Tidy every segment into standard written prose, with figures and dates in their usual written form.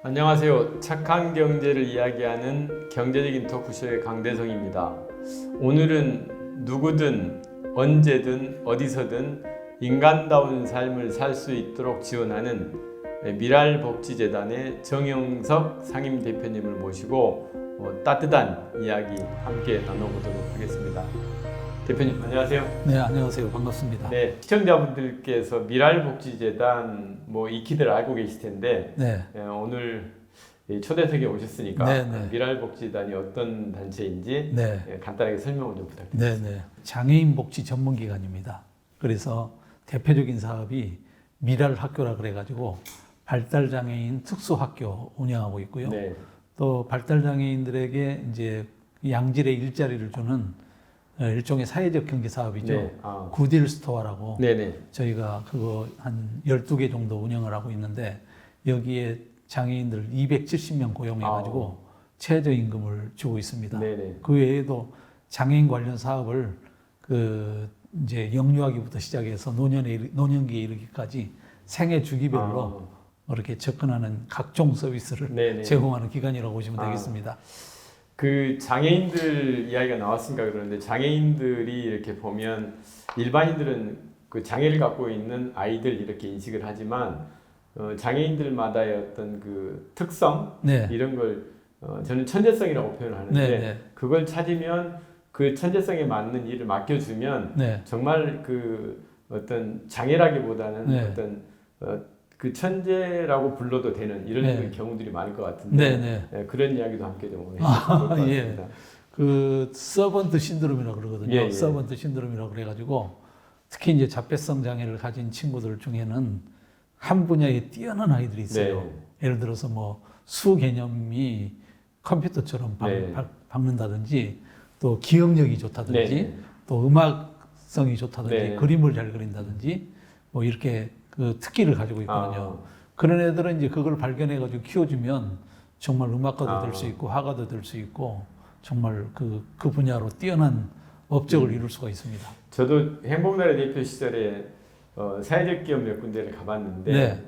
안녕하세요. 착한 경제를 이야기하는 경제적인 토크쇼의 강대성입니다. 오늘은 누구든 언제든 어디서든 인간다운 삶을 살 수 있도록 지원하는 미랄복지재단의 정영석 상임대표님을 모시고 따뜻한 이야기 함께 나눠보도록 하겠습니다. 대표님 안녕하세요. 네, 안녕하세요. 반갑습니다. 네, 시청자분들께서 미랄복지재단 익히들 알고 계실 텐데 네. 오늘 초대석에 오셨으니까 네, 네. 미랄복지재단이 어떤 단체인지 네. 간단하게 설명을 좀 부탁드립니다. 네, 네. 장애인 복지 전문 기관입니다. 그래서 대표적인 사업이 미랄학교라 그래가지고 발달장애인 특수학교 운영하고 있고요. 네. 또 발달장애인들에게 이제 양질의 일자리를 주는 일종의 사회적 경제 사업이죠. 네. 굿일 스토어라고 네네. 저희가 그거 한 12개 정도 운영을 하고 있는데 여기에 장애인들 270명 고용해가지고 최저임금을 주고 있습니다. 네네. 그 외에도 장애인 관련 사업을 이제 영유아기부터 시작해서 노년기에 이르기까지 생애 주기별로 이렇게 접근하는 각종 서비스를 네네. 제공하는 기관이라고 보시면 되겠습니다. 그 장애인들 이야기가 나왔으니까 그러는데 장애인들이 이렇게 보면 일반인들은 그 장애를 갖고 있는 아이들 이렇게 인식을 하지만 장애인들마다의 어떤 그 특성 네. 이런 걸 저는 천재성이라고 표현을 하는데 네, 네. 그걸 찾으면 그 천재성에 맞는 일을 맡겨주면 네. 정말 그 어떤 장애라기보다는 네. 어떤 그 천재라고 불러도 되는 이런 네. 경우들이 많을 것 같은데 네, 네. 그런 이야기도 함께 좀 해주시면 좋을 것 같습니다. 예. 그 서번트 신드롬이라고 그러거든요. 예, 예. 서번트 신드롬이라고 그래가지고 특히 이제 자폐성 장애를 가진 친구들 중에는 한 분야에 뛰어난 아이들이 있어요. 네. 예를 들어서 수 개념이 컴퓨터처럼 네. 박는다든지 또 기억력이 좋다든지 네. 또 음악성이 좋다든지 네. 그림을 잘 그린다든지 이렇게 그 특기를 가지고 있거든요. 그런 애들은 이제 그걸 발견해가지고 키워주면 정말 음악가도 될 수 있고 화가도 될 수 있고 정말 그 분야로 뛰어난 업적을 이룰 수가 있습니다. 저도 행복나라 대표 시절에 사회적 기업 몇 군데를 가봤는데 네.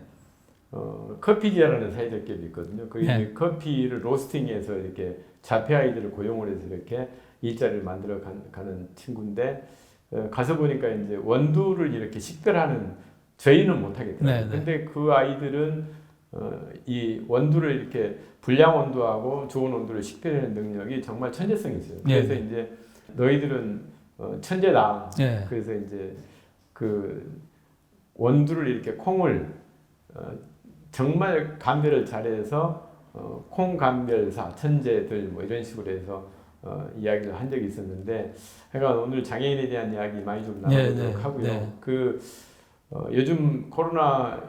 커피지아라는 사회적 기업이 있거든요. 거기 네. 이제 커피를 로스팅해서 이렇게 자폐 아이들을 고용을 해서 이렇게 일자리를 만들어 가는 친구인데 가서 보니까 이제 원두를 이렇게 식별하는 저희는 못 하겠더라고요. 네, 네. 근데 그 아이들은 이 원두를 이렇게 불량 원두하고 좋은 원두를 식별하는 능력이 정말 천재성이 있어요. 그래서 네. 이제 너희들은 천재다. 네. 그래서 이제 그 원두를 이렇게 콩을 정말 감별을 잘해서 콩 감별사 천재들 이런 식으로 해서 이야기를 한 적이 있었는데, 그러니까 오늘 장애인에 대한 이야기 많이 좀 나눠보도록 네, 네, 하고요. 네. 요즘 코로나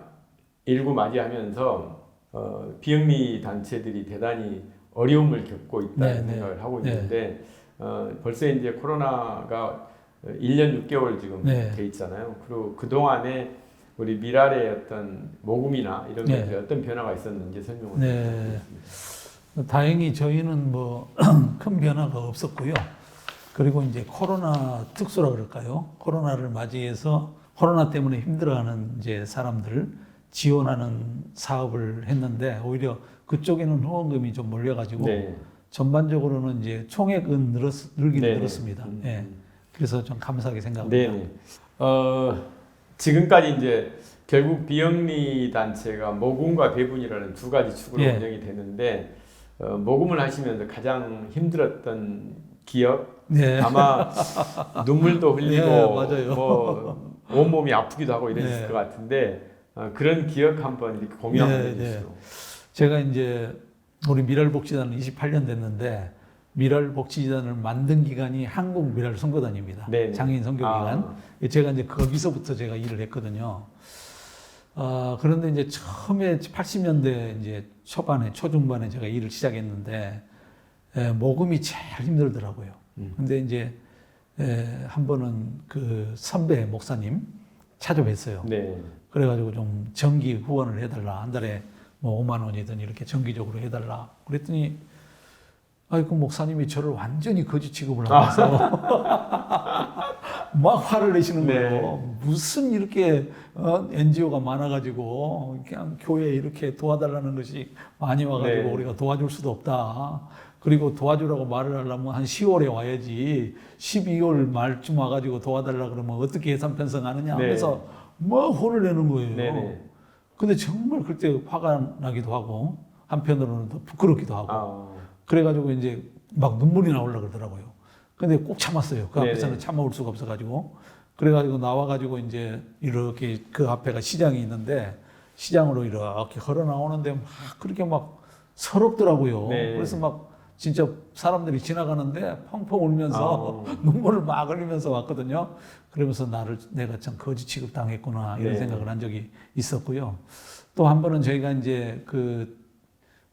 19 맞이하면서 비영리 단체들이 대단히 어려움을 겪고 있다는 네, 생각을 하고 네. 있는데 벌써 이제 코로나가 1년 6개월 지금 네. 돼 있잖아요. 그리고 그 동안에 우리 미랄의 어떤 모금이나 이런 네. 것들이 어떤 변화가 있었는지 설명을 네. 드리겠습니다. 다행히 저희는 큰 변화가 없었고요. 그리고 이제 코로나 특수라 그럴까요? 코로나를 맞이해서 코로나 때문에 힘들어하는 이제 사람들 지원하는 사업을 했는데 오히려 그쪽에는 후원금이 좀 몰려가지고 네. 전반적으로는 이제 총액은 늘긴 네네. 늘었습니다. 예. 그래서 좀 감사하게 생각합니다. 네네. 지금까지 이제 결국 비영리 단체가 모금과 배분이라는 두 가지 축으로 예. 운영이 되는데 모금을 하시면서 가장 힘들었던 기억 네. 아마 눈물도 흘리고 네, 맞아요. 온몸이 아프기도 하고 이랬을 네. 것 같은데 그런 기억 한번 이렇게 공유 한번 네, 해주시죠. 제가 이제 우리 미랄복지단은 28년 됐는데 미랄복지단을 만든 기관이 한국 미랄 선교단입니다. 네네. 장애인 선교기관. 제가 이제 거기서부터 제가 일을 했거든요. 그런데 이제 처음에 80년대 이제 초중반에 제가 일을 시작했는데 모금이 제일 힘들더라고요. 근데 이제 한 번은 그 선배 목사님 찾아뵀어요. 네. 그래가지고 좀 정기 후원을 해달라. 한 달에 5만 원이든 이렇게 정기적으로 해달라. 그랬더니 그 목사님이 저를 완전히 거지 취급을 하면서 막 화를 내시는 네. 거예요. 무슨 이렇게 NGO가 많아가지고 그냥 교회에 이렇게 도와달라는 것이 많이 와가지고 네. 우리가 도와줄 수도 없다. 그리고 도와주라고 말을 하려면 한 10월에 와야지 12월 말쯤 와가지고 도와달라 그러면 어떻게 예산 편성하느냐 하면서 막 화를 내는 거예요. 네네. 근데 정말 그때 화가 나기도 하고 한편으로는 더 부끄럽기도 하고 아, 그래가지고 이제 막 눈물이 나오려고 그러더라고요. 근데 꼭 참았어요. 그 네네. 앞에서는 참아올 수가 없어가지고. 그래가지고 나와가지고 이제 이렇게 그 앞에가 시장이 있는데 시장으로 이렇게 걸어 나오는데 막 그렇게 막 서럽더라고요. 네. 그래서 막 진짜 사람들이 지나가는데 펑펑 울면서 눈물을 막 흘리면서 왔거든요. 그러면서 내가 참 거지 취급 당했구나 이런 네. 생각을 한 적이 있었고요. 또 한 번은 저희가 이제 그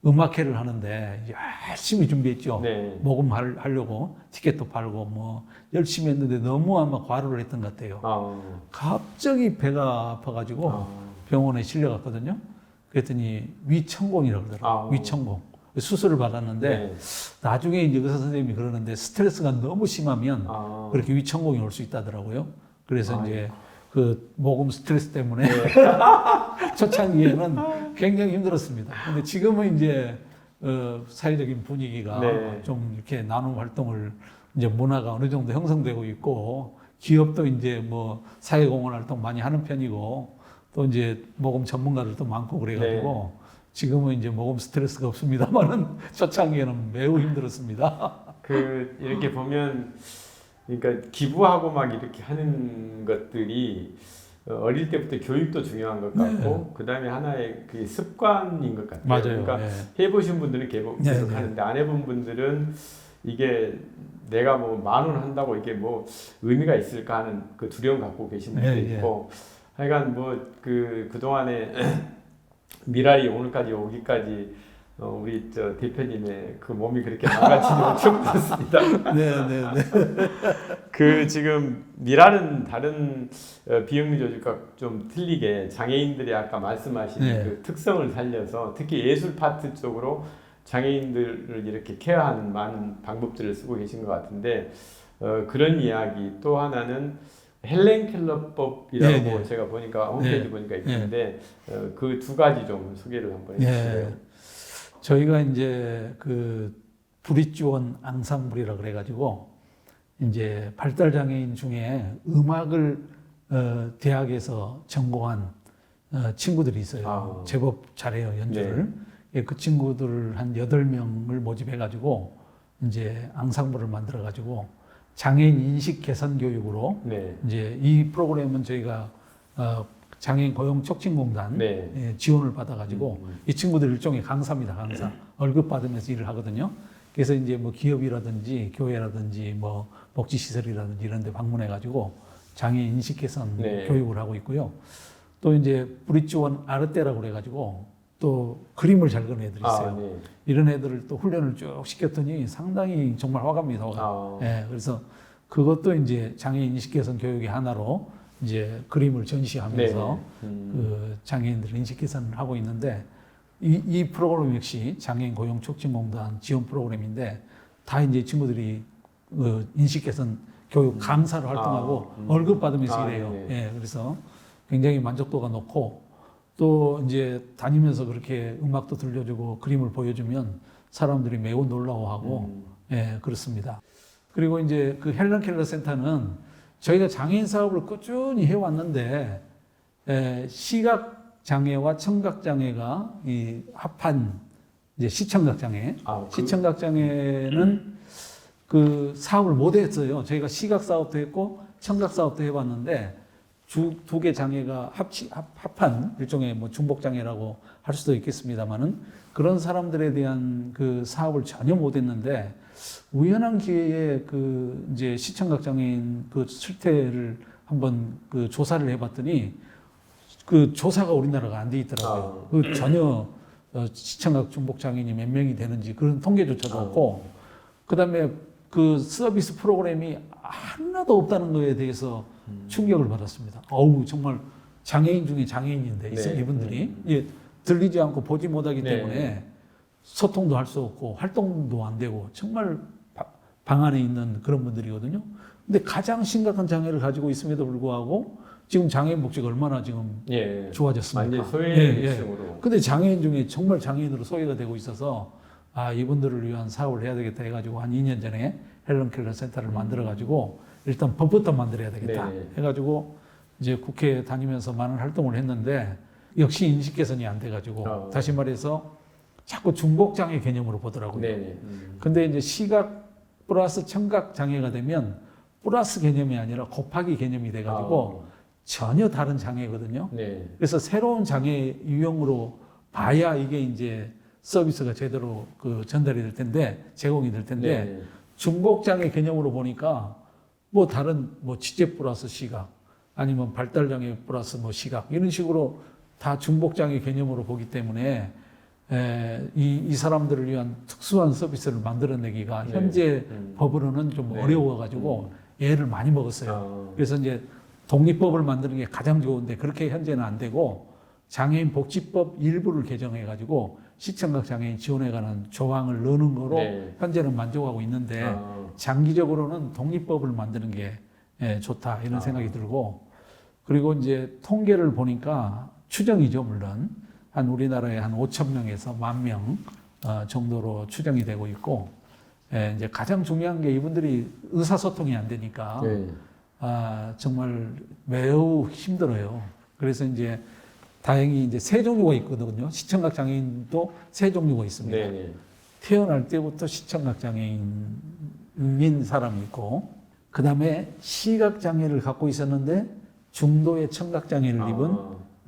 음악회를 하는데 열심히 준비했죠. 네. 모금하려고 티켓도 팔고 뭐 열심히 했는데 너무 아마 과로를 했던 것 같아요. 아, 갑자기 배가 아파가지고 아. 병원에 실려갔거든요. 그랬더니 위천공이라고 그러더라고요. 아. 위천공. 수술을 받았는데 네. 나중에 이제 의사 선생님이 그러는데 스트레스가 너무 심하면 아. 그렇게 위천공이 올 수 있다더라고요. 그래서 아이고. 이제 그 모금 스트레스 때문에 초창기에는 굉장히 힘들었습니다. 근데 지금은 이제 사회적인 분위기가 네. 좀 이렇게 나눔 활동을 이제 문화가 어느 정도 형성되고 있고 기업도 이제 뭐 사회공헌 활동 많이 하는 편이고 또 이제 모금 전문가들도 많고 그래가지고 지금은 이제 모금 스트레스가 없습니다만은 초창기에는 매우 힘들었습니다. 그 이렇게 보면 그러니까 기부하고 막 이렇게 하는 것들이 어릴 때부터 교육도 중요한 것 같고 그다음에 하나의 그 습관인 것 같아요. 맞아요. 그러니까 해보신 분들은 계속 하는데 안 해본 분들은 이게 내가 뭐 10,000원 한다고 이게 뭐 의미가 있을까 하는 그 두려움 갖고 계신 분도 있고 하여간 뭐 그동안에 미랄이 오늘까지 오기까지 우리 저 대표님의 그 몸이 그렇게 망가지지 엄청 들었습니다. 네네네. 그 지금 미랄은 다른 비영리 조직과 좀 틀리게 장애인들이 아까 말씀하신 그 특성을 살려서 특히 예술 파트 쪽으로 장애인들을 이렇게 케어하는 많은 방법들을 쓰고 계신 것 같은데 그런 이야기 또 하나는 헬렌 켈러법이라고 제가 보니까 홈페이지 보니까 있는데 그 두 가지 좀 소개를 한번 해주세요. 저희가 이제 그 브릿지원 앙상블이라 그래가지고 이제 발달 장애인 중에 음악을 대학에서 전공한 친구들이 있어요. 제법 잘해요 연주를. 그 친구들 한 8명을 모집해가지고 이제 앙상블을 만들어가지고 장애인 인식 개선 교육으로 이제 이 프로그램은 저희가 장애인 고용 촉진공단 지원을 받아가지고 이 친구들 일종의 강사입니다. 강사. 월급 받으면서 일을 하거든요. 그래서 이제 뭐 기업이라든지 교회라든지 뭐 복지시설이라든지 이런 데 방문해가지고 장애인 인식 개선 교육을 하고 있고요. 또 이제 브릿지원 아르떼라고 그래가지고 또 그림을 잘 그리는 애들이 있어요. 이런 애들을 또 훈련을 쭉 시켰더니 상당히 정말 화갑니다. 그래서 그것도 이제 장애인 인식 개선 교육의 하나로 이제 그림을 전시하면서 그 장애인들 인식 개선을 하고 있는데 이 프로그램 역시 장애인 고용 촉진공단 지원 프로그램인데 다 이제 친구들이 인식 개선 교육 강사로 활동하고 월급 받으면서 일해요. 그래서 굉장히 만족도가 높고 또 이제 다니면서 그렇게 음악도 들려주고 그림을 보여주면 사람들이 매우 놀라워하고 그렇습니다. 그리고 이제 그 헬렌 켈러 센터는 저희가 장애인 사업을 꾸준히 해왔는데 시각 장애와 청각 장애가 이 합한 이제 시청각 장애, 시청각 장애는 그 사업을 못 했어요. 저희가 시각 사업도 했고 청각 사업도 해봤는데 두 개 장애가 합한 일종의 뭐 중복 장애라고 할 수도 있겠습니다만은 그런 사람들에 대한 그 사업을 전혀 못 했는데 우연한 기회에 그 이제 시청각 장애인 그 실태를 한번 그 조사를 해봤더니 그 조사가 우리나라가 안 돼 있더라고요. 그 전혀 시청각 중복 장애인이 몇 명이 되는지 그런 통계조차도 없고 그다음에 그 서비스 프로그램이 하나도 없다는 거에 대해서 충격을 받았습니다. 어우 정말 장애인 중에 장애인인데 이분들이 들리지 않고 보지 못하기 때문에 소통도 할 수 없고 활동도 안 되고 정말 방 안에 있는 그런 분들이거든요. 근데 가장 심각한 장애를 가지고 있음에도 불구하고 지금 장애인 복지가 얼마나 지금 예. 좋아졌습니까? 완전 소외층으로. 근데 장애인 중에 정말 장애인으로 소외가 되고 있어서 이분들을 위한 사업을 해야 되겠다 해가지고 한 2년 전에 헬런 켈러 센터를 만들어가지고 일단 법부터 만들어야 되겠다 네. 해가지고 이제 국회에 다니면서 많은 활동을 했는데 역시 인식 개선이 안 돼가지고 다시 말해서 자꾸 중복 장애 개념으로 보더라고요. 네. 근데 이제 시각 플러스 청각 장애가 되면 플러스 개념이 아니라 곱하기 개념이 돼가지고 전혀 다른 장애거든요. 네. 그래서 새로운 장애 유형으로 봐야 이게 이제 서비스가 제대로 전달이 될 텐데 제공이 될 텐데 네. 중복 장애 개념으로 보니까 뭐 다른 뭐 지체 플러스 시각 아니면 발달 장애 플러스 뭐 시각 이런 식으로 다 중복 장애 개념으로 보기 때문에 이 사람들을 위한 특수한 서비스를 만들어내기가 네. 현재 법으로는 좀 네. 어려워가지고 애를 많이 먹었어요. 그래서 이제 독립법을 만드는 게 가장 좋은데 그렇게 현재는 안 되고 장애인 복지법 일부를 개정해가지고 시청각 장애인 지원에 관한 조항을 넣는 거로 네. 현재는 만족하고 있는데 장기적으로는 독립법을 만드는 게 좋다 이런 생각이 들고 그리고 이제 통계를 보니까 추정이죠 물론 한 우리나라에 한 5천 명에서 1만 명 정도로 추정이 되고 있고 이제 가장 중요한 게 이분들이 의사소통이 안 되니까 네. 정말 매우 힘들어요. 그래서 이제 다행히 이제 세 종류가 있거든요. 시청각 장애인도 세 종류가 있습니다. 네. 태어날 때부터 시청각 장애인인 사람이 있고, 그 다음에 시각 장애를 갖고 있었는데 중도의 청각 장애를 입은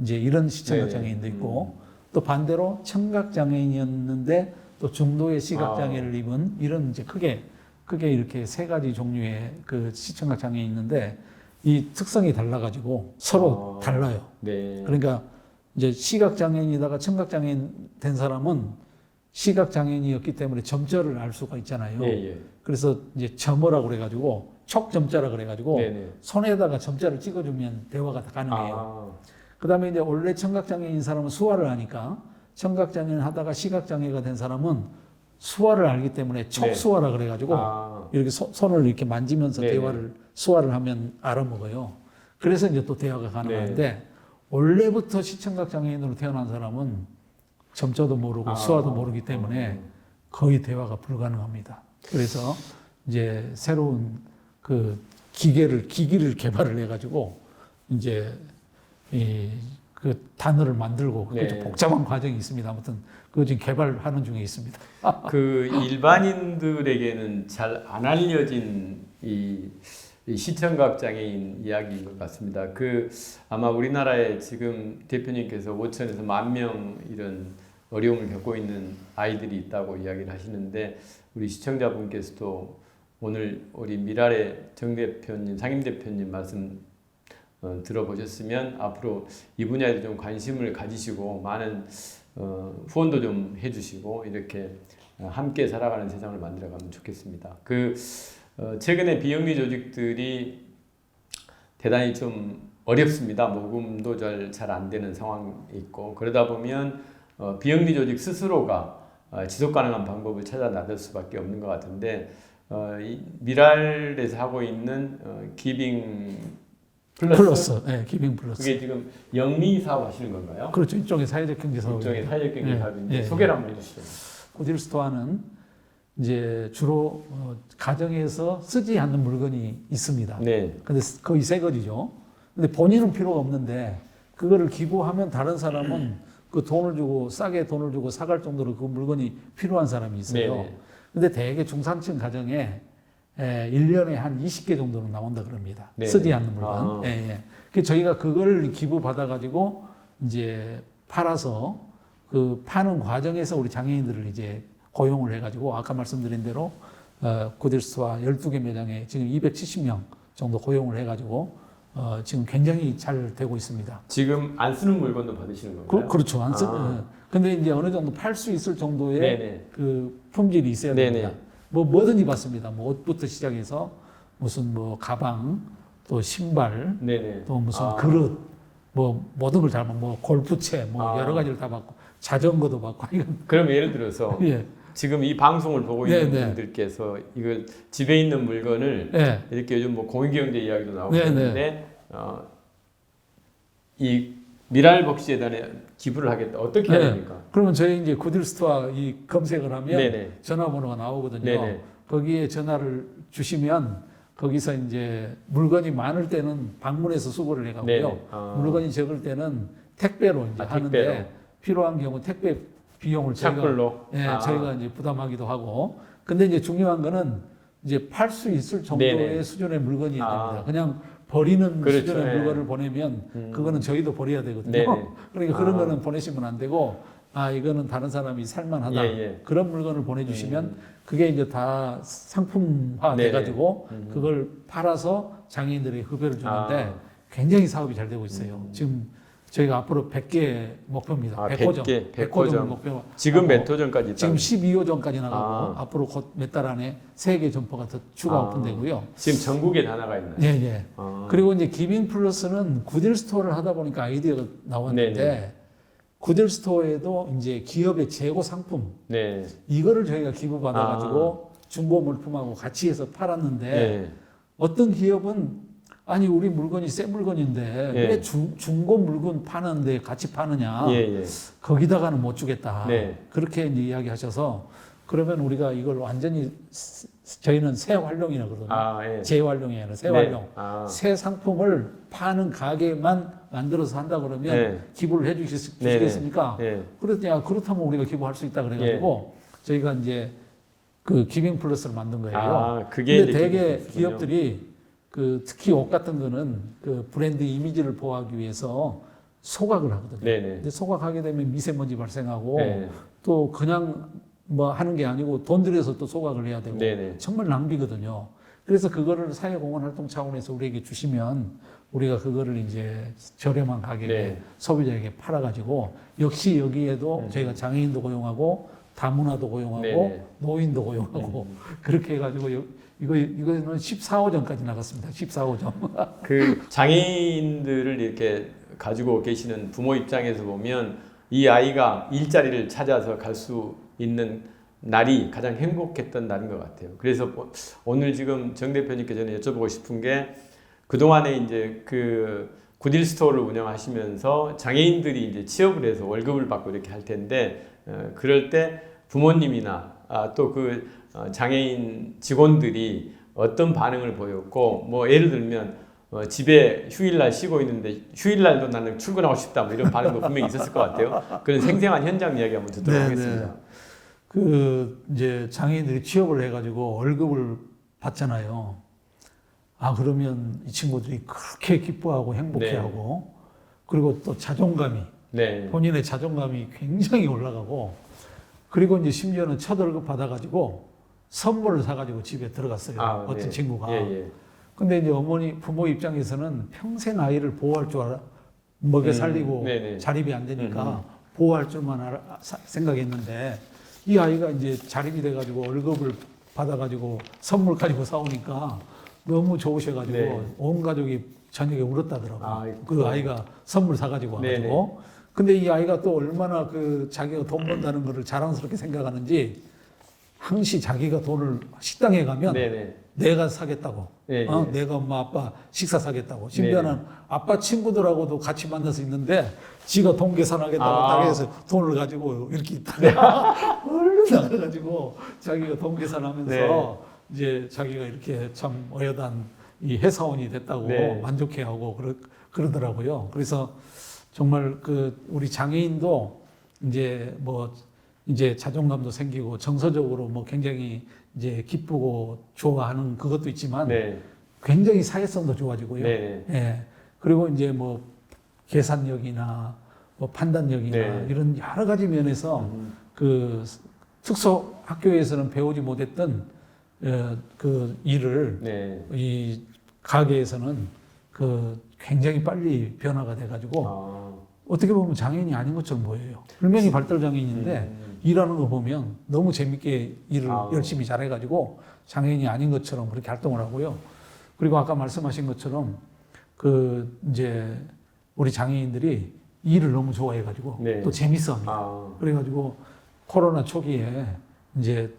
이제 이런 시청각 장애인도 있고, 또 반대로 청각 장애인이었는데 또 중도의 시각 장애를 입은 이런 이제 크게 이렇게 세 가지 종류의 그 시청각 장애인이 있는데 이 특성이 달라가지고 서로 달라요. 네. 그러니까 이제 시각 장애인이다가 청각 장애인 된 사람은 시각 장애인이었기 때문에 점자를 알 수가 있잖아요. 예. 그래서 이제 점어라고 그래가지고 촉점자라 그래가지고 네네. 손에다가 점자를 찍어주면 대화가 다 가능해요. 그다음에 이제 원래 청각 장애인 사람은 수화를 하니까 청각 장애인 하다가 시각 장애가 된 사람은 수화를 알기 때문에 촉수화라 그래가지고 이렇게 손을 이렇게 만지면서 네네. 대화를 수화를 하면 알아먹어요. 그래서 이제 또 대화가 가능한데 원래부터 시청각 장애인으로 태어난 사람은 점자도 모르고 수화도 모르기 때문에 거의 대화가 불가능합니다. 그래서 이제 새로운 그 기기를 개발을 해가지고 이제 그 단어를 만들고 그게 좀 복잡한 과정이 있습니다. 아무튼 그거 지금 개발하는 중에 있습니다. 그 일반인들에게는 잘 안 알려진 이 시청각 장애인 이야기인 것 같습니다. 그 아마 우리나라에 지금 대표님께서 5천에서 1만 명 이런 어려움을 겪고 있는 아이들이 있다고 이야기를 하시는데 우리 시청자분께서도 오늘 우리 미랄의 정 대표님, 상임 대표님 말씀 들어보셨으면 앞으로 이 분야에 좀 관심을 가지시고 많은 후원도 좀 해주시고 이렇게 함께 살아가는 세상을 만들어가면 좋겠습니다. 최근에 비영리 조직들이 대단히 좀 어렵습니다. 모금도 잘 안 되는 상황이 있고 그러다 보면 비영리 조직 스스로가 지속 가능한 방법을 찾아 나설 수밖에 없는 것 같은데 이 미랄에서 하고 있는 기빙 플러스, 네, 기빙 플러스. 그게 지금 영리 사업 하시는 건가요? 그렇죠. 이쪽에 사회적 경제 사업. 이쪽에 사회적 경제 사업인데 소개를 한번 해주시죠. 고딜스토어는 이제 주로 가정에서 쓰지 않는 물건이 있습니다. 네. 근데 거의 새 거지죠. 근데 본인은 필요가 없는데 그거를 기부하면 다른 사람은 그 돈을 주고 싸게 돈을 주고 사갈 정도로 그 물건이 필요한 사람이 있어요. 네네. 근데 대개 중산층 가정에 1년에 한 20개 정도는 나온다 그럽니다. 네네. 쓰지 않는 물건. 그래서 저희가 그걸 기부 받아가지고 이제 팔아서 그 파는 과정에서 우리 장애인들을 이제 고용을 해가지고 아까 말씀드린 대로 고딜스와 12개 매장에 지금 270명 정도 고용을 해가지고 지금 굉장히 잘 되고 있습니다. 지금 안 쓰는 물건도 받으시는 건가요? 그렇죠. 안 쓰. 근데 이제 어느 정도 팔 수 있을 정도의 네네. 그 품질이 있어야 됩니다. 네네. 뭐든지 받습니다. 뭐 옷부터 시작해서 무슨 뭐 가방, 또 신발, 네네. 또 무슨 그릇, 뭐 모든 걸 뭐 골프채, 뭐 여러 가지를 다 받고 자전거도 받고 이건 그럼 예를 들어서 예. 지금 이 방송을 보고 네, 있는 네. 분들께서 이걸 집에 있는 물건을 네. 이렇게 요즘 뭐 공익경제 이야기도 나오고 네, 있는데 이 미랄복지재단에 기부를 하겠다. 어떻게 해야 네. 됩니까? 그러면 저희 이제 구딜스토어 이 검색을 하면 네네. 전화번호가 나오거든요. 네네. 거기에 전화를 주시면 거기서 이제 물건이 많을 때는 방문해서 수거를 해가고요. 네네. 물건이 적을 때는 택배로 이제 하는데 택배로. 필요한 경우 택배 비용을 저희가 착불로. 예, 저희가 이제 부담하기도 하고. 근데 이제 중요한 거는 이제 팔 수 있을 정도의 네네. 수준의 물건이어야 됩니다. 아. 그냥 버리는 그렇죠. 수준의 예. 물건을 보내면 그거는 저희도 버려야 되거든요. 네네. 그러니까 그런 아. 거는 보내시면 안 되고 이거는 다른 사람이 살만하다. 예, 예. 그런 물건을 보내주시면 그게 이제 다 상품화 네네. 돼가지고 그걸 팔아서 장애인들에게 급여를 주는데 굉장히 사업이 잘 되고 있어요. 지금 저희가 앞으로 100개 목표입니다. 100호점. 100개, 100호점 목표. 지금 하고 몇 호점까지 있다? 지금 12호점까지 나가고 아. 앞으로 곧 몇 달 안에 3개 점포가 더 추가 오픈되고요. 지금 전국에 다 나가 있나요? 예, 예. 아. 그리고 이제 기빙 플러스는 구딜 스토어를 하다 보니까 아이디어가 나왔는데 네네. 구딜 스토어에도 이제 기업의 재고 상품 네. 이거를 저희가 기부 받아가지고 중고 물품하고 같이 해서 팔았는데 네. 어떤 기업은 아니 우리 물건이 새 물건인데 예. 왜 중고 물건 파는데 같이 파느냐? 예, 예. 거기다가는 못 주겠다. 네. 그렇게 이제 이야기하셔서 그러면 우리가 이걸 완전히 저희는 새 활용이라 그러거든요. 예. 재활용이 아니라 새 네. 활용. 새 상품을 파는 가게만 만들어서 한다 그러면 네. 기부를 네네. 해주시겠습니까? 네. 그랬더니 그렇다면 우리가 기부할 수 있다 그래가지고 저희가 이제 그 기빙 플러스를 만든 거예요. 그게 근데 이제 대개 기부였군요. 기업들이 그 특히 옷 같은 거는 그 브랜드 이미지를 보호하기 위해서 소각을 하거든요. 네네. 근데 소각하게 되면 미세먼지 발생하고 네. 또 그냥 뭐 하는 게 아니고 돈 들여서 또 소각을 해야 되고 네네. 정말 낭비거든요. 그래서 그거를 사회공헌 활동 차원에서 우리에게 주시면 우리가 그거를 이제 저렴한 가격에 네. 소비자에게 팔아가지고 역시 여기에도 저희가 장애인도 고용하고 다문화도 고용하고 네네. 노인도 고용하고 그렇게 해가지고 이거는 14호점까지 나갔습니다. 14호점. 그 장애인들을 이렇게 가지고 계시는 부모 입장에서 보면 이 아이가 일자리를 찾아서 갈 수 있는 날이 가장 행복했던 날인 것 같아요. 그래서 오늘 지금 정 대표님께 저는 여쭤보고 싶은 게 그동안에 이제 그 구딜 스토어를 운영하시면서 장애인들이 이제 취업을 해서 월급을 받고 이렇게 할 텐데 그럴 때 부모님이나 또 그 장애인 직원들이 어떤 반응을 보였고 뭐 예를 들면 집에 휴일날 쉬고 있는데 휴일날도 나는 출근하고 싶다 뭐 이런 반응도 분명히 있었을 것 같아요. 그런 생생한 현장 이야기 한번 듣도록 하겠습니다. 그 이제 장애인들이 취업을 해가지고 월급을 받잖아요. 그러면 이 친구들이 그렇게 기뻐하고 행복해하고 그리고 또 자존감이 네. 본인의 자존감이 굉장히 올라가고 그리고 이제 심지어는 첫 월급 받아가지고 선물을 사가지고 집에 들어갔어요. 어떤 네. 친구가. 예. 근데 이제 부모 입장에서는 평생 아이를 보호할 줄 알아. 먹여 살리고 네네. 자립이 안 되니까 보호할 줄만 생각했는데 이 아이가 이제 자립이 돼가지고 월급을 받아가지고 선물 가지고 싸우니까 너무 좋으셔가지고 네. 온 가족이 저녁에 울었다더라고요. 아이고. 그 아이가 선물 사가지고 와가지고. 네네. 근데 이 아이가 또 얼마나 그 자기가 돈 번다는 거를 자랑스럽게 생각하는지 항시 자기가 돈을 식당에 가면 네네. 내가 사겠다고. 네, 내가 엄마 아빠 식사 사겠다고. 심지어는 아빠 친구들하고도 같이 만나서 있는데 지가 돈 계산하겠다고 딱 해서 돈을 가지고 이렇게 있다가 얼른 나가가지고 자기가 돈 계산하면서 이제 자기가 이렇게 참 어여단 이 회사원이 됐다고 만족해하고 그러더라고요. 그래서 정말 그 우리 장애인도 이제 자존감도 생기고 정서적으로 뭐 굉장히 이제 기쁘고 좋아하는 그것도 있지만 굉장히 사회성도 좋아지고요. 예. 그리고 이제 뭐 계산력이나 뭐 판단력이나 이런 여러 가지 면에서 그 특수 학교에서는 배우지 못했던 그 일을 이 가게에서는 그 굉장히 빨리 변화가 돼가지고 어떻게 보면 장애인이 아닌 것처럼 보여요. 분명히 발달 장애인인데 일하는 거 보면 너무 재밌게 일을 열심히 잘해가지고 장애인이 아닌 것처럼 그렇게 활동을 하고요. 그리고 아까 말씀하신 것처럼 그 이제 우리 장애인들이 일을 너무 좋아해가지고 또 재밌어합니다. 그래가지고 코로나 초기에 이제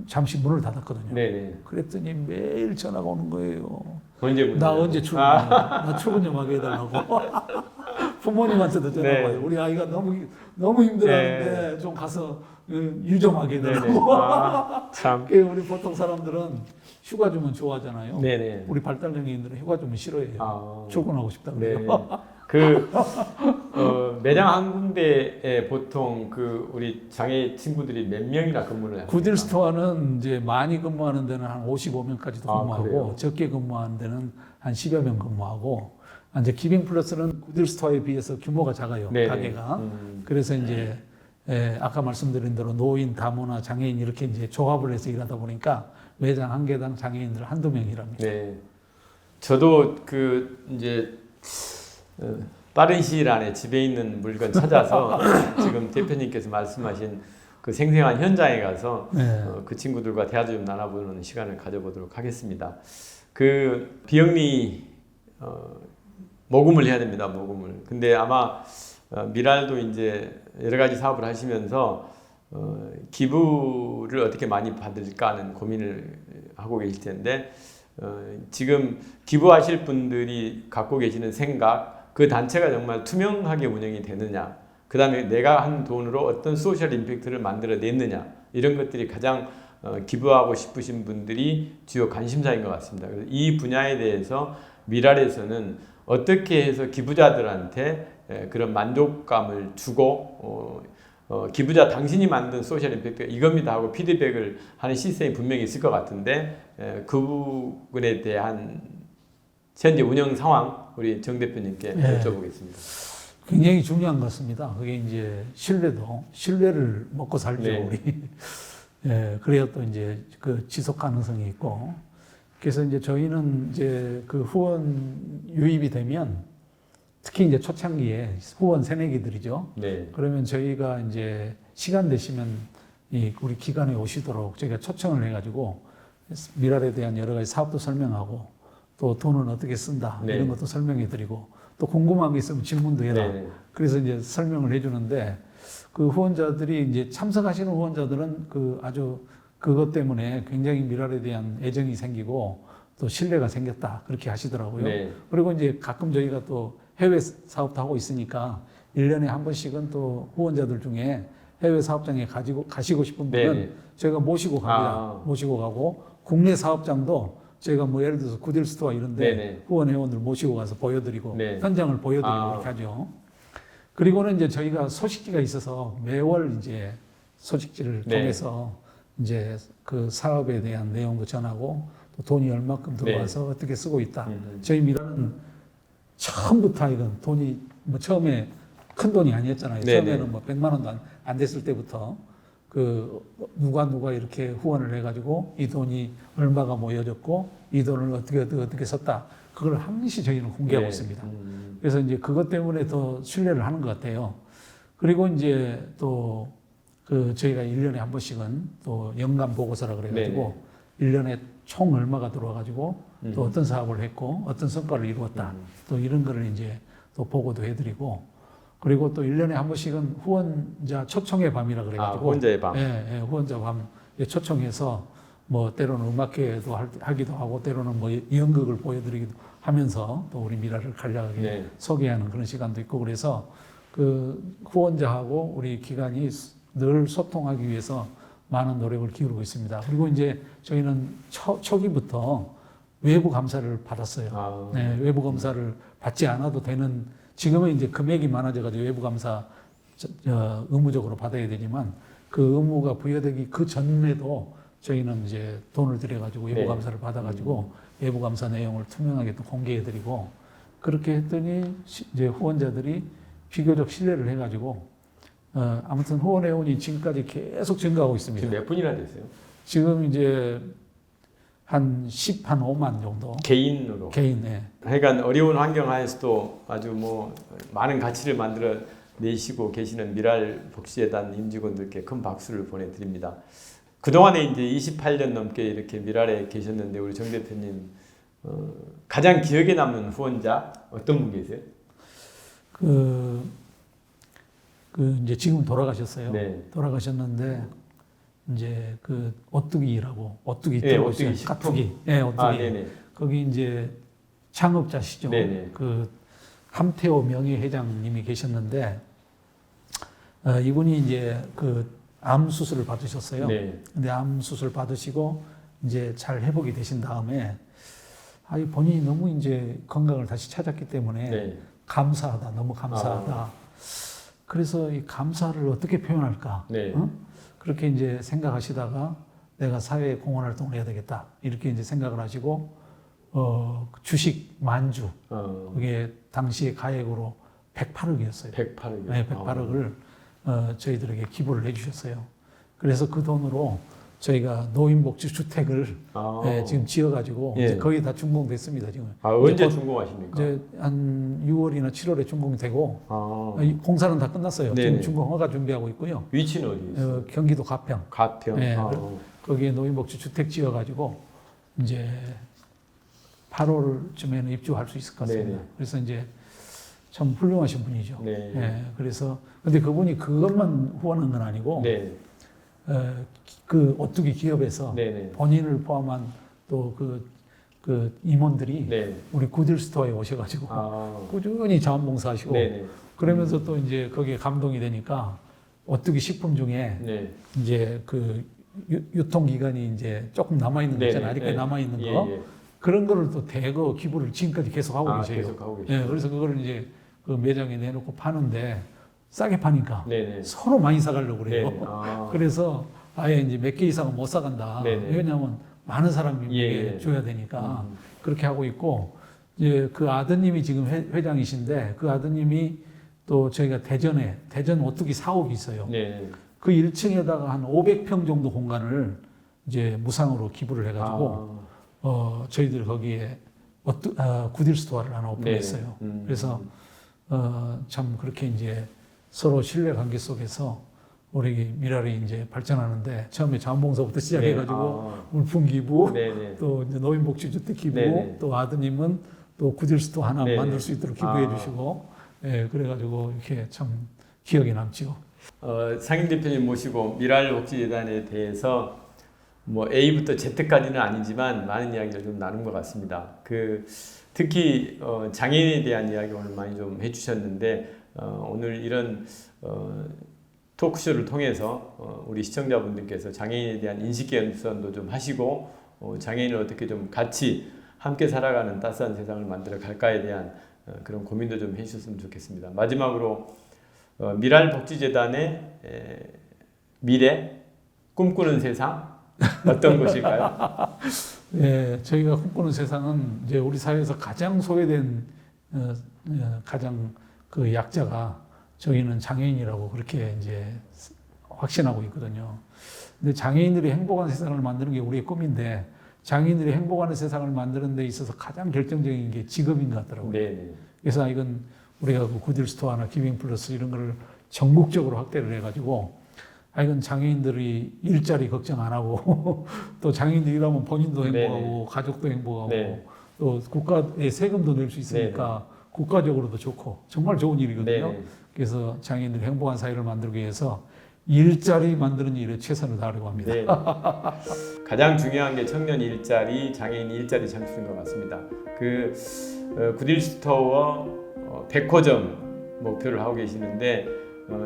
잠시 문을 닫았거든요. 네네. 그랬더니 매일 전화가 오는 거예요. 언제 문 나 닫아요? 언제 출근해? 나 출근 좀 하게 해달라고. 부모님한테도 전화가 네. 와요. 우리 아이가 너무 힘들어하는데 좀 가서 일 좀 하게 네네. 해달라고. 아, 참. 우리 보통 사람들은 휴가 주면 좋아하잖아요. 네네. 우리 발달장애인들은 휴가 주면 싫어해요. 아, 출근하고 싶다 네. 그래요. 매장 한 군데에 보통 우리 장애 친구들이 몇 명이나 근무를 합니까? 구딜 스토어는 이제 많이 근무하는 데는 한 55명까지도 아, 근무하고 그래요? 적게 근무하는 데는 한 10여 명 근무하고 이제 기빙 플러스는 구딜 스토어에 비해서 규모가 작아요. 네네. 가게가. 그래서 이제 아까 말씀드린 대로 노인, 다문화, 장애인 이렇게 이제 조합을 해서 일하다 보니까 매장 한 개당 장애인들 한두 명 일합니다. 네. 저도 이제 빠른 시일 안에 집에 있는 물건 찾아서 지금 대표님께서 말씀하신 그 생생한 현장에 가서 네. 그 친구들과 대화도 좀 나눠보는 시간을 가져보도록 하겠습니다. 비영리 모금을 해야 됩니다. 모금을. 근데 아마 미랄도 이제 여러 가지 사업을 하시면서 기부를 어떻게 많이 받을까 하는 고민을 하고 계실 텐데 지금 기부하실 분들이 갖고 계시는 생각, 그 단체가 정말 투명하게 운영이 되느냐, 그 다음에 내가 한 돈으로 어떤 소셜 임팩트를 만들어냈느냐, 이런 것들이 가장 기부하고 싶으신 분들이 주요 관심사인 것 같습니다. 그래서 이 분야에 대해서 미랄에서는 어떻게 해서 기부자들한테 그런 만족감을 주고 기부자 당신이 만든 소셜 임팩트가 이겁니다 하고 피드백을 하는 시스템이 분명히 있을 것 같은데 그 부분에 대한 현재 운영 상황 우리 정 대표님께 여쭤보겠습니다. 굉장히 중요한 것 같습니다. 그게 이제 신뢰를 먹고 살죠, 네. 우리. 그래야 또 이제 그 지속 가능성이 있고. 그래서 이제 저희는 이제 그 후원 유입이 되면 특히 이제 초창기에 후원 새내기들이죠. 네. 그러면 저희가 이제 시간 되시면 우리 기관에 오시도록 저희가 초청을 해가지고 미랄에 대한 여러 가지 사업도 설명하고 또 돈은 어떻게 쓴다 네. 이런 것도 설명해드리고 또 궁금한 게 있으면 질문도 해라. 네. 그래서 이제 설명을 해주는데 그 후원자들이 이제 참석하시는 후원자들은 아주 그것 때문에 굉장히 미랄에 대한 애정이 생기고 또 신뢰가 생겼다 그렇게 하시더라고요. 네. 그리고 이제 가끔 저희가 또 해외 사업도 하고 있으니까 1년에 한 번씩은 또 후원자들 중에 해외 사업장에 가시고 싶은 분은 네. 저희가 모시고 갑니다. 모시고 가고 국내 사업장도 저희가 뭐 예를 들어서 구딜 스토어 이런데 네. 후원 회원들 모시고 가서 보여드리고 네. 현장을 보여드리고 이렇게 하죠. 그리고는 이제 저희가 소식지가 있어서 매월 이제 소식지를 네. 통해서 이제 그 사업에 대한 내용도 전하고 또 돈이 얼마큼 들어와서 어떻게 쓰고 있다. 저희 미라는 처음부터 이건 돈이 뭐 처음에 큰 돈이 아니었잖아요. 네네. 처음에는 뭐 100만 원도 안 됐을 때부터 누가 이렇게 후원을 해가지고 이 돈이 얼마가 모여졌고 이 돈을 어떻게 썼다. 그걸 항시 저희는 공개하고 네. 있습니다. 그래서 이제 그것 때문에 더 신뢰를 하는 것 같아요. 그리고 이제 또 저희가 1년에 한 번씩은 또 연간 보고서라 그래가지고 1년에 총 얼마가 들어와가지고 또 어떤 사업을 했고 어떤 성과를 이루었다. 또 이런 거를 이제 또 보고도 해드리고 그리고 또 1년에 한 번씩은 후원자 초청의 밤이라 그래가지고 후원자의 밤. 예, 후원자 밤 초청해서 뭐 때로는 음악회도 하기도 하고 때로는 뭐 연극을 보여드리기도 하면서 또 우리 미라를 간략하게 네. 소개하는 그런 시간도 있고 그래서 그 후원자하고 우리 기관이 늘 소통하기 위해서 많은 노력을 기울이고 있습니다. 그리고 이제 저희는 초기부터 외부 감사를 받았어요. 네, 외부 감사를 받지 않아도 되는 지금은 이제 금액이 많아져가지고 외부 감사 의무적으로 받아야 되지만 그 의무가 부여되기 그 전에도 저희는 이제 돈을 들여가지고 외부 감사를 받아가지고 외부 감사 내용을 투명하게 또 공개해드리고 그렇게 했더니 이제 후원자들이 비교적 신뢰를 해가지고 아무튼 후원 회원이 지금까지 계속 증가하고 있습니다. 지금 몇 분이나 됐어요? 지금 이제 한 5만 정도. 개인으로. 개인, 네. 하여간 어려운 환경 하에서도 아주 뭐 많은 가치를 만들어 내시고 계시는 미랄 복지재단 임직원들께 큰 박수를 보내드립니다. 그동안에 이제 28년 넘게 이렇게 미랄에 계셨는데 우리 정 대표님 가장 기억에 남는 후원자 어떤 분 계세요? 이제 지금 돌아가셨어요. 네. 돌아가셨는데 이제 그 오뚜기라고 오뚜기 예, 들어보셨어요? 오뚜기 식품. 가뚜기. 예, 오뚜기. 아, 네네. 거기 이제 창업자시죠. 네네. 그 함태호 명예회장님이 계셨는데 이분이 이제 그 암 수술을 받으셨어요. 네. 근데 암 수술 받으시고 이제 잘 회복이 되신 다음에 이 본인이 너무 이제 건강을 다시 찾았기 때문에 네. 감사하다, 너무 감사하다. 그래서 이 감사를 어떻게 표현할까? 네. 그렇게 이제 생각하시다가 내가 사회에 공헌 활동을 해야 되겠다. 이렇게 이제 생각을 하시고 주식 만주 그게 당시에 가액으로 108억이었어요. 108억. 네, 108억을 저희들에게 기부를 해주셨어요. 그래서 그 돈으로 저희가 노인복지 주택을 지금 지어가지고 예. 이제 거의 다 준공됐습니다. 지금. 언제 이제 준공하십니까? 이제 한 6월이나 7월에 준공되고 이 공사는 다 끝났어요. 네네. 지금 준공 허가 준비하고 있고요. 위치는 어디 있어요? 경기도 가평. 가평. 네, 거기에 노인복지 주택 지어가지고 이제 8월쯤에는 입주할 수 있을 것 같습니다. 네네. 그래서 이제 참 훌륭하신 분이죠. 네. 예, 그래서 근데 그분이 그것만 후원한 건 아니고 네. 그 오뚜기 기업에서 네네. 본인을 포함한 또 그 임원들이 네. 우리 구딜 스토어에 오셔가지고 꾸준히 자원봉사하시고 네네. 그러면서 또 이제 거기에 감동이 되니까 오뚜기 식품 중에 네. 이제 그 유통 기간이 이제 조금 남아 있는 거 있잖아요. 아직까지 남아 있는 거. 예. 그런 거를 또 대거 기부를 지금까지 계속 하고 계세요. 계속 하고 계세요. 예, 그래서 그거를 이제 그 매장에 내놓고 파는데 싸게 파니까 네네. 서로 많이 사가려고 그래요. 네네. 그래서 아예 이제 몇 개 이상은 못 사간다. 네네. 왜냐하면 많은 사람이 예. 줘야 되니까 그렇게 하고 있고 이제 그 아드님이 지금 회장이신데 그 아드님이 또 저희가 대전 오뚜기 사옥이 있어요. 네. 그 1층에다가 한 500평 정도 공간을 이제 무상으로 기부를 해가지고 저희들 거기에 구딜 스토어를 하나 오픈했어요. 그래서 참 그렇게 이제 서로 신뢰 관계 속에서 우리 미랄이 이제 발전하는데 처음에 자원봉사부터 시작해가지고 물품 기부, 네네. 또 이제 노인복지주택 기부, 네네. 또 아드님은 또 구딜 스토어 하나 네네. 만들 수 있도록 기부해주시고, 예, 그래가지고 이렇게 참 기억에 남죠. 상임 대표님 모시고 미랄복지재단에 대해서 뭐 A부터 Z까지는 아니지만 많은 이야기를 좀 나눈 것 같습니다. 특히 장애인에 대한 이야기 오늘 많이 좀 해주셨는데 오늘 이런 토크쇼를 통해서 우리 시청자분들께서 장애인에 대한 인식 개선도 좀 하시고 장애인을 어떻게 좀 같이 함께 살아가는 따스한 세상을 만들어 갈까에 대한 그런 고민도 좀 해주셨으면 좋겠습니다. 마지막으로 미랄복지재단의 미래 꿈꾸는 세상 어떤 것일까요? 예, 저희가 꿈꾸는 세상은 이제 우리 사회에서 가장 소외된 가장 그 약자가 저희는 장애인이라고 그렇게 이제 확신하고 있거든요. 근데 장애인들이 행복한 세상을 만드는 게 우리의 꿈인데 장애인들이 행복한 세상을 만드는 데 있어서 가장 결정적인 게 직업인 것 같더라고요. 네. 그래서 이건 우리가 그 구딜 스토어나 기빙 플러스 이런 거를 전국적으로 확대를 해가지고 이건 장애인들이 일자리 걱정 안 하고 또 장애인들이 일하면 본인도 행복하고 네네. 가족도 행복하고 네. 또 국가에 세금도 낼 수 있으니까 국가적으로도 좋고 정말 좋은 일이거든요. 네네. 그래서 장애인들이 행복한 사회를 만들기 위해서 일자리 만드는 일에 최선을 다하려고 합니다. 네. 가장 중요한 게 청년 일자리, 장애인 일자리 창출인 것 같습니다. 구딜 스토어 100호점 목표를 하고 계시는데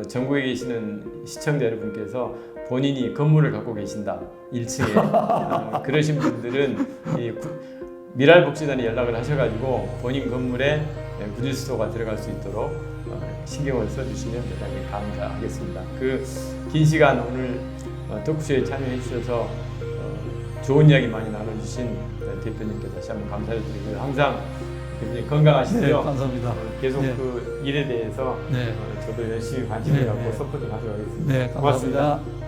전국에 계시는 시청자 여러분께서 본인이 건물을 갖고 계신다 1층에 그러신 분들은 미랄복지단에 연락을 하셔가지고 본인 건물에 구딜 스토어가 들어갈 수 있도록 신경을 써주시면 대단히 감사하겠습니다. 긴 시간 오늘 토크쇼에 참여해 주셔서 좋은 이야기 많이 나눠주신 대표님께 다시 한번 감사를 드리고요. 항상 대표님 건강하시고요. 네, 감사합니다. 계속 네. 그 일에 대해서 네. 저도 열심히 관심을 네, 갖고 네. 서포트 하도록 하겠습니다. 네, 고맙습니다. 감사합니다.